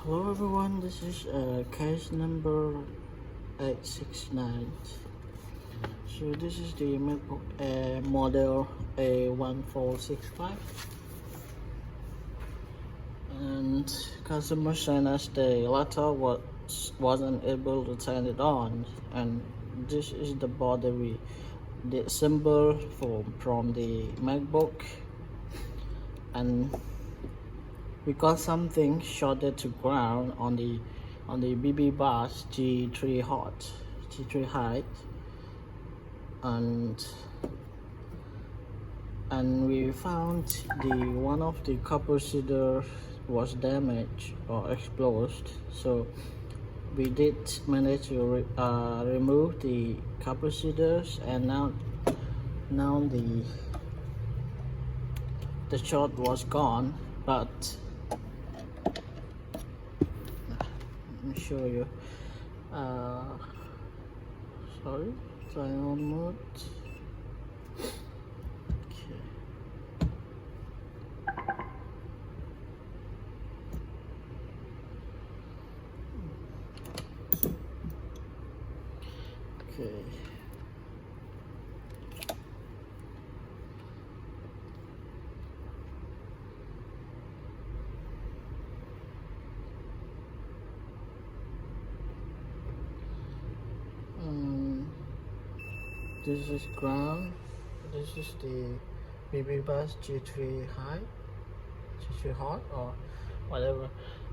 Hello everyone, this is case number 869. So this is the MacBook Air model A1465, and customer sent us the letter wasn't able to turn it on, and this is the board that we assembled from the MacBook, and we got something shorted to ground on the BB bus G3 height, and we found one of the capacitor was damaged or exploded. So we did manage to remove the capacitors, and now the short was gone. But let me show you. Sorry, trial mode. Okay. This is ground. This is the BB bus G3 hot or whatever,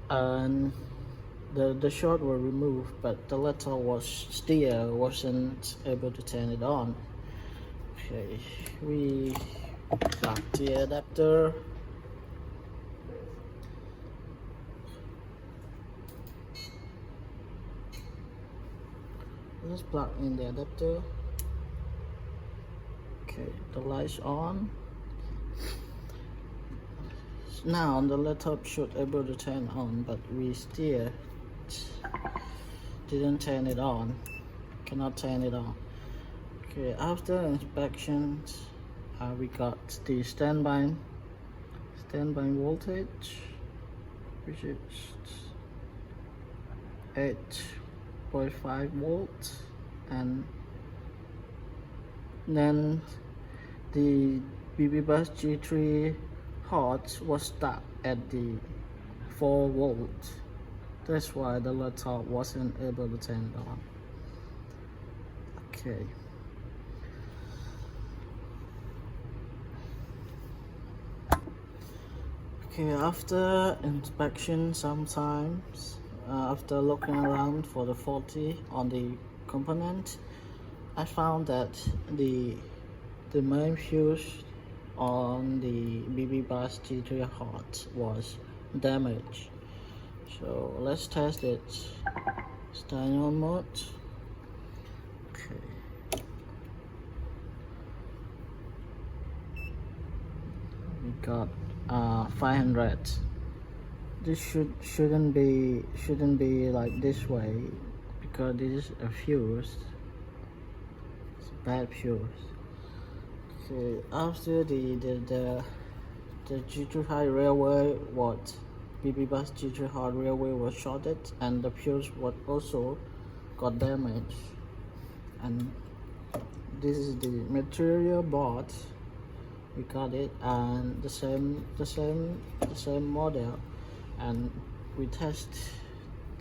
and the short were removed, but the letter wasn't able to turn it on. Okay, we plug the adapter. Let's plug in the adapter. Okay, the lights on. Now the laptop should able to turn on, but we still didn't turn it on. Cannot turn it on. Okay, after inspections, we got the standby voltage, which is 8.5 volts, and then the BB bus G3 hot was stuck at the 4 volts. That's why the laptop wasn't able to turn it on. Okay. Okay, after inspection, sometimes after looking around for the faulty on the component, I found that the main fuse on the BB bus G3 hot was damaged. So let's test it. Stereo mode. Okay. We got 500. This shouldn't be like this way, because this is a fuse. Bad fuse. Okay, after the G3 high railway, BB bus G3 hard railway was shorted, and the fuse was also got damaged. And this is the material board. We got it, and the same model, and we test.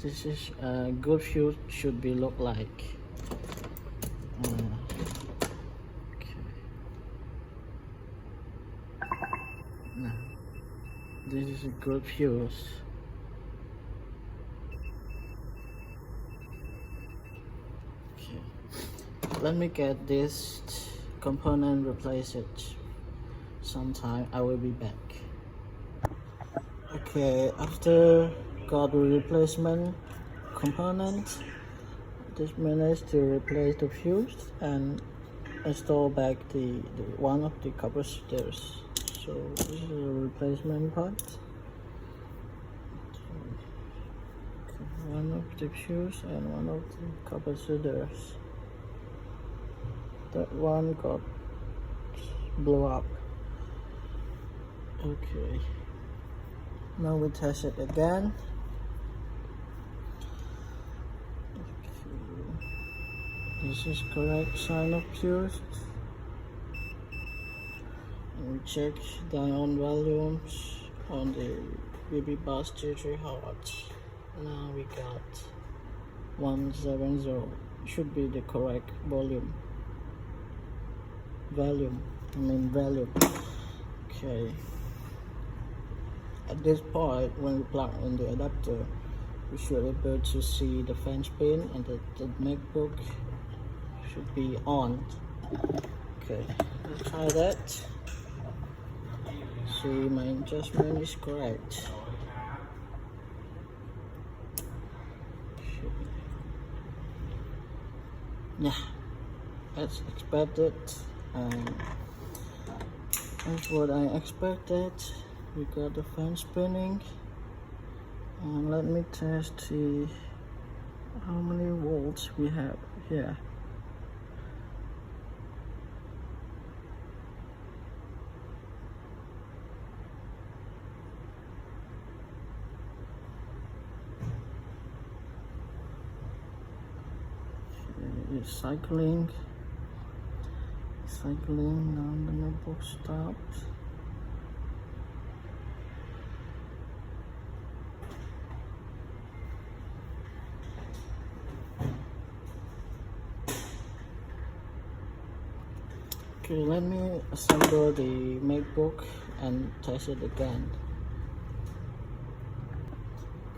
This is a good fuse should be look like. This is a good fuse. Okay, let me get this component, replace it. Sometime I will be back. Okay, after got the replacement component, just managed to replace the fuse and install back the one of the capacitors. So this is a replacement part. Okay, one of the fuse and one of the capacitors. That one got blew up. Okay, now we test it again. This is correct sign of fused. And we check the on volumes on the BB bus 33 hertz. Now we got 170. Should be the correct volume. Value. Okay. At this point, when we plug in the adapter, we should be able to see the fan spin and the MacBook should be on. Okay, let's try that. See, my adjustment is correct. Yeah, as expected, and that's what I expected. We got the fan spinning, and let me test see how many volts we have here. It's cycling. Now the notebook stopped. Okay, let me assemble the MacBook and test it again.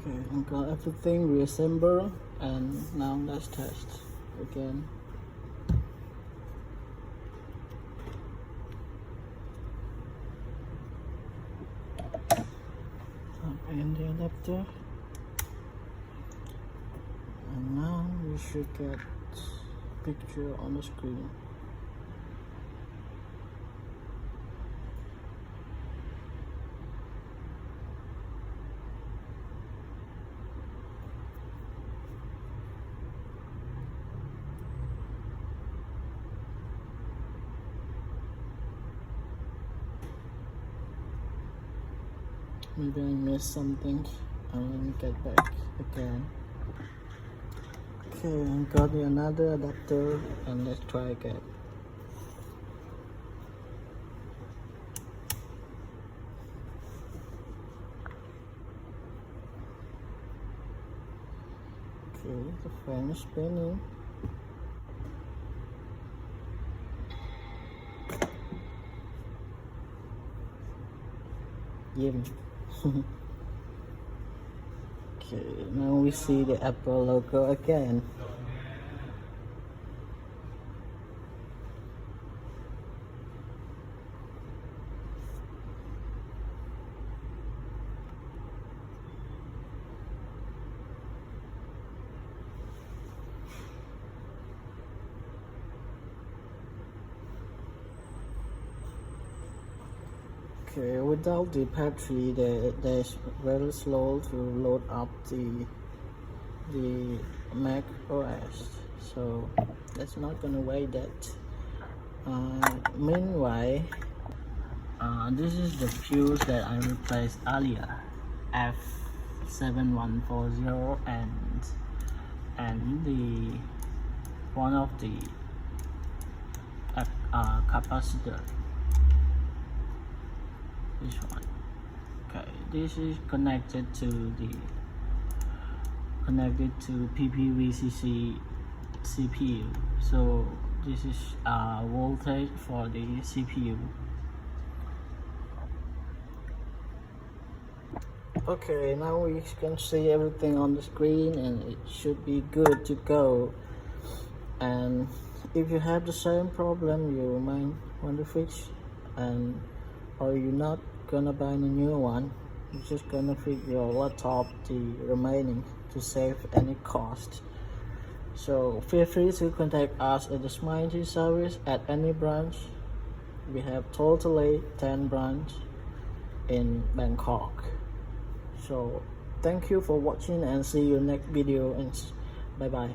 Okay, I got everything reassembled, and now let's test again. In the adapter, and now we should get picture on the screen. Maybe I missed something. Let me get back again. Okay, I got another adapter, and let's try again. Okay, the fan is spinning. Okay, now we see the Apple logo again. Okay, without the battery, there's very slow to load up the Mac OS, so that's not gonna wait that. Meanwhile, this is the fuse that I replaced earlier, F7140, and the one of the capacitor. This one. Okay, this is connected to PPVCC CPU. So this is voltage for the CPU. Okay, now we can see everything on the screen, and it should be good to go. And if you have the same problem, you might want to fix, or you're not gonna buy a new one, you're just gonna fix your laptop the remaining to save any cost. So feel free to contact us at the Smart IT service at any branch. We have totally 10 branches in Bangkok. So thank you for watching, and see you next video, and bye bye.